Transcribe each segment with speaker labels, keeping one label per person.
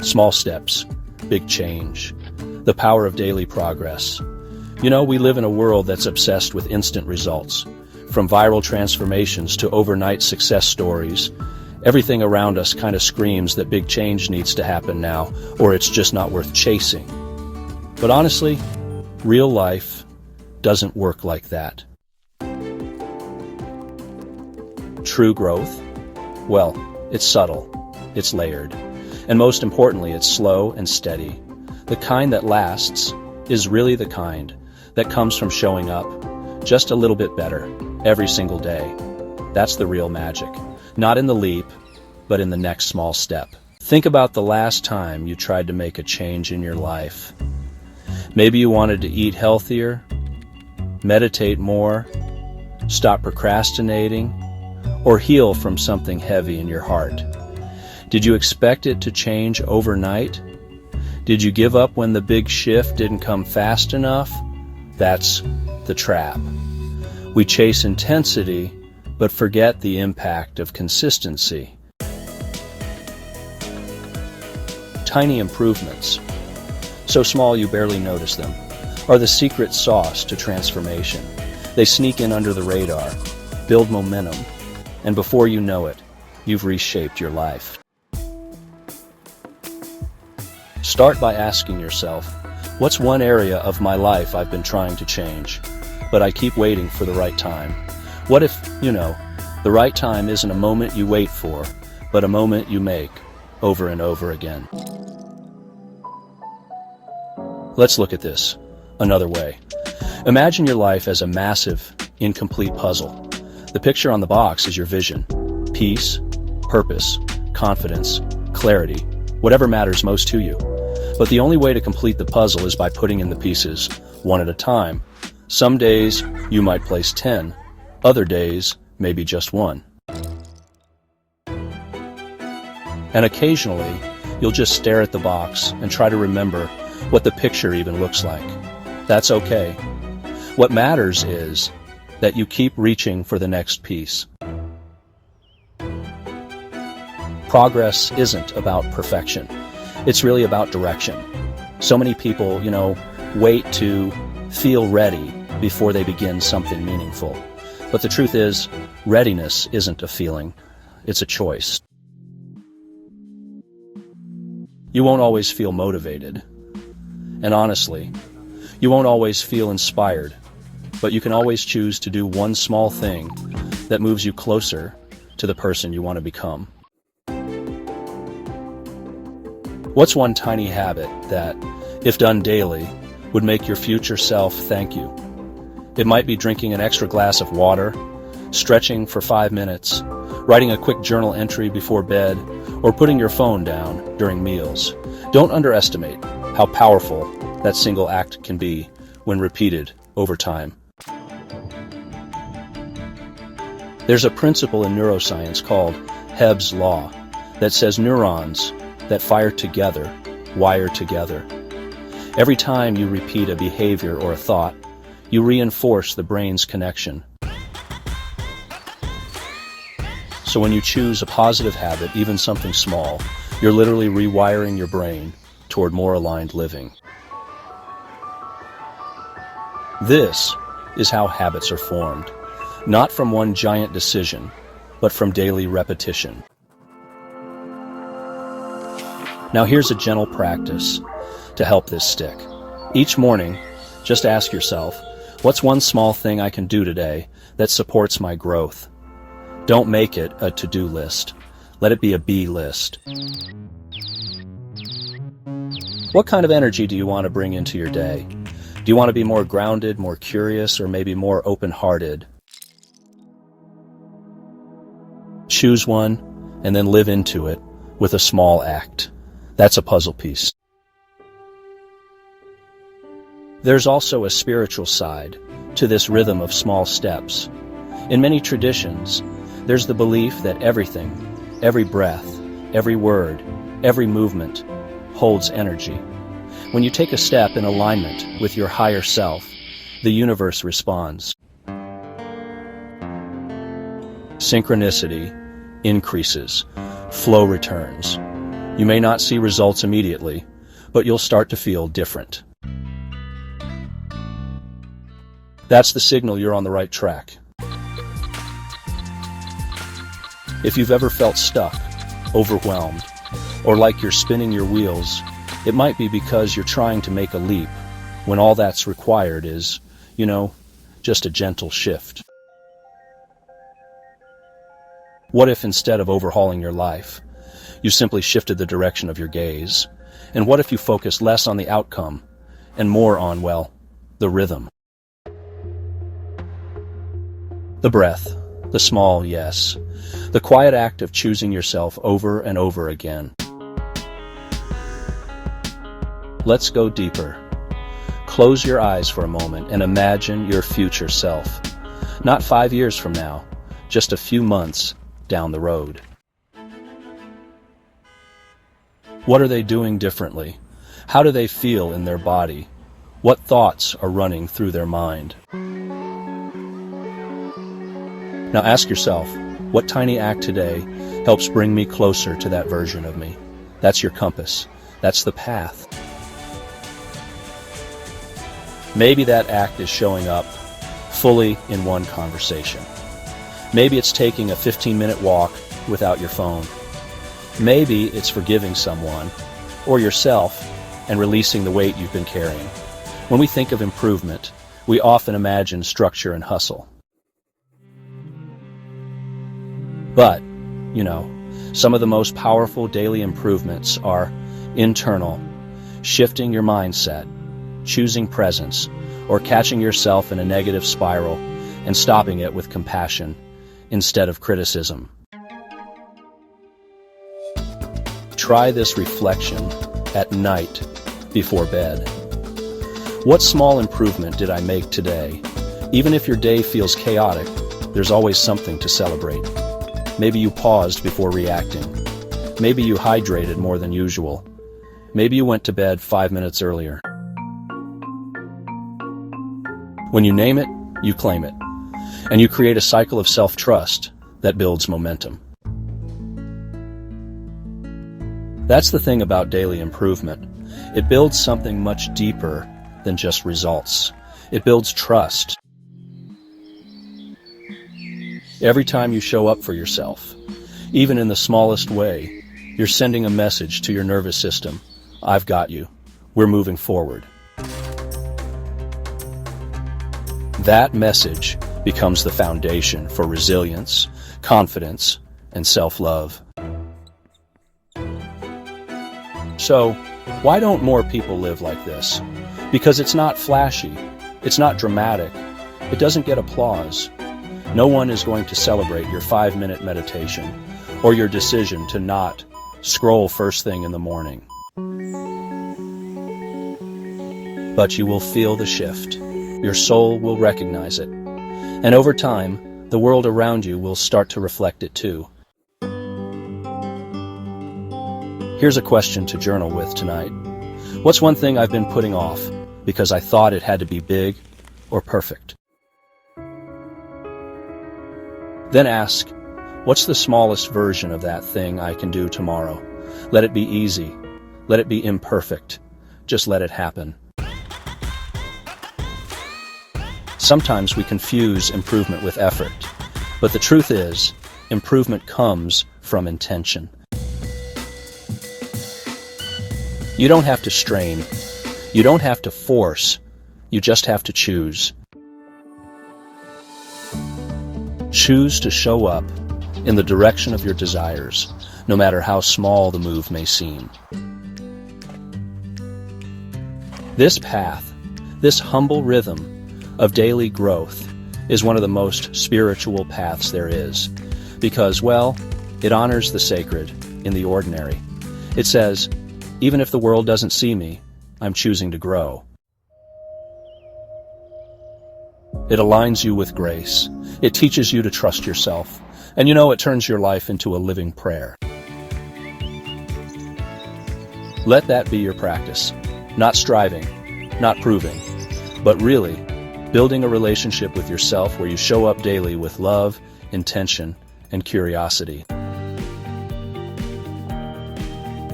Speaker 1: Small steps, big change. The power of daily progress. You know, we live in a world that's obsessed with instant results. From viral transformations to overnight success stories, everything around us kind of screams that big change needs to happen now, or it's just not worth chasing. But honestly, real life doesn't work like that. True growth? Well, it's subtle, it's layered, and most importantly, it's slow and steady. The kind that lasts is really the kind that comes from showing up just a little bit better every single day. That's the real magic. Not in the leap, but in the next small step. Think about the last time you tried to make a change in your life. Maybe you wanted to eat healthier, meditate more, stop procrastinating, or heal from something heavy in your heart. Did you expect it to change overnight? Did you give up when the big shift didn't come fast enough? That's the trap. We chase intensity, but forget the impact of consistency. Tiny improvements, so small you barely notice them, are the secret sauce to transformation. They sneak in under the radar, build momentum, and before you know it, you've reshaped your life. Start by asking yourself, what's one area of my life I've been trying to change, but I keep waiting for the right time? What if, the right time isn't a moment you wait for, but a moment you make over and over again? Let's look at this another way. Imagine your life as a massive, incomplete puzzle. The picture on the box is your vision. Peace, purpose, confidence, clarity, whatever matters most to you. But the only way to complete the puzzle is by putting in the pieces, one at a time. Some days you might place 10, other days maybe just one. And occasionally, you'll just stare at the box and try to remember what the picture even looks like. That's okay. What matters is that you keep reaching for the next piece. Progress isn't about perfection. It's really about direction. So many people, wait to feel ready before they begin something meaningful. But the truth is, readiness isn't a feeling. It's a choice. You won't always feel motivated. And honestly, you won't always feel inspired. But you can always choose to do one small thing that moves you closer to the person you want to become. What's one tiny habit that, if done daily, would make your future self thank you? It might be drinking an extra glass of water, stretching for 5 minutes, writing a quick journal entry before bed, or putting your phone down during meals. Don't underestimate how powerful that single act can be when repeated over time. There's a principle in neuroscience called Hebb's Law that says neurons that fire together wire together. Every time you repeat a behavior or a thought, you reinforce the brain's connection. So when you choose a positive habit, even something small, you're literally rewiring your brain toward more aligned living. This is how habits are formed, not from one giant decision, but from daily repetition. Now here's a gentle practice to help this stick. Each morning, just ask yourself, what's one small thing I can do today that supports my growth? Don't make it a to-do list. Let it be a be list. What kind of energy do you want to bring into your day? Do you want to be more grounded, more curious, or maybe more open-hearted? Choose one and then live into it with a small act. That's a puzzle piece. There's also a spiritual side to this rhythm of small steps. In many traditions, there's the belief that everything, every breath, every word, every movement holds energy. When you take a step in alignment with your higher self, the universe responds. Synchronicity increases, flow returns, You may not see results immediately, but you'll start to feel different. That's the signal you're on the right track. If you've ever felt stuck, overwhelmed, or like you're spinning your wheels, it might be because you're trying to make a leap when all that's required is, just a gentle shift. What if instead of overhauling your life, you simply shifted the direction of your gaze? And what if you focused less on the outcome and more on, the rhythm? The breath, the small yes, the quiet act of choosing yourself over and over again. Let's go deeper. Close your eyes for a moment and imagine your future self. Not 5 years from now, just a few months down the road. What are they doing differently? How do they feel in their body? What thoughts are running through their mind? Now ask yourself, what tiny act today helps bring me closer to that version of me? That's your compass. That's the path. Maybe that act is showing up fully in one conversation. Maybe it's taking a 15-minute walk without your phone. Maybe it's forgiving someone or yourself and releasing the weight you've been carrying. When we think of improvement, we often imagine structure and hustle. But, some of the most powerful daily improvements are internal, shifting your mindset, choosing presence, or catching yourself in a negative spiral and stopping it with compassion instead of criticism. Try this reflection at night before bed. What small improvement did I make today? Even if your day feels chaotic, there's always something to celebrate. Maybe you paused before reacting. Maybe you hydrated more than usual. Maybe you went to bed 5 minutes earlier. When you name it, you claim it. And you create a cycle of self-trust that builds momentum. That's the thing about daily improvement. It builds something much deeper than just results. It builds trust. Every time you show up for yourself, even in the smallest way, you're sending a message to your nervous system. I've got you. We're moving forward. That message becomes the foundation for resilience, confidence, and self-love. So, why don't more people live like this? Because it's not flashy, it's not dramatic, it doesn't get applause. No one is going to celebrate your 5-minute meditation or your decision to not scroll first thing in the morning. But you will feel the shift. Your soul will recognize it. And over time, the world around you will start to reflect it too. Here's a question to journal with tonight. What's one thing I've been putting off because I thought it had to be big or perfect? Then ask, what's the smallest version of that thing I can do tomorrow? Let it be easy. Let it be imperfect. Just let it happen. Sometimes we confuse improvement with effort, but the truth is, improvement comes from intention. You don't have to strain. You don't have to force. You just have to choose. Choose to show up in the direction of your desires, no matter how small the move may seem. This path, this humble rhythm of daily growth is one of the most spiritual paths there is, because, it honors the sacred in the ordinary. It says, even if the world doesn't see me, I'm choosing to grow. It aligns you with grace. It teaches you to trust yourself. And it turns your life into a living prayer. Let that be your practice. Not striving, not proving, but really building a relationship with yourself where you show up daily with love, intention, and curiosity.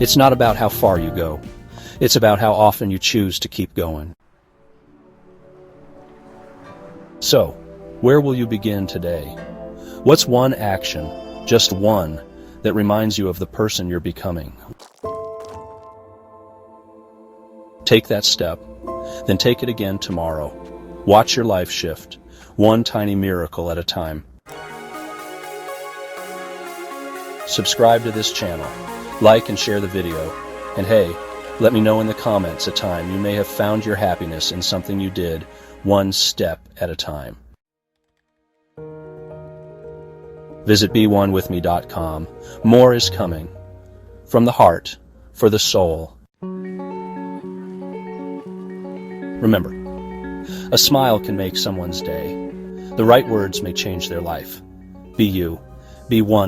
Speaker 1: It's not about how far you go. It's about how often you choose to keep going. So, where will you begin today? What's one action, just one, that reminds you of the person you're becoming? Take that step, then take it again tomorrow. Watch your life shift, one tiny miracle at a time. Subscribe to this channel, like and share the video, and hey, let me know in the comments a time you may have found your happiness in something you did, one step at a time. Visit BeOneWithMe.com. More is coming. From the heart, for the soul. Remember, a smile can make someone's day. The right words may change their life. Be you. Be one.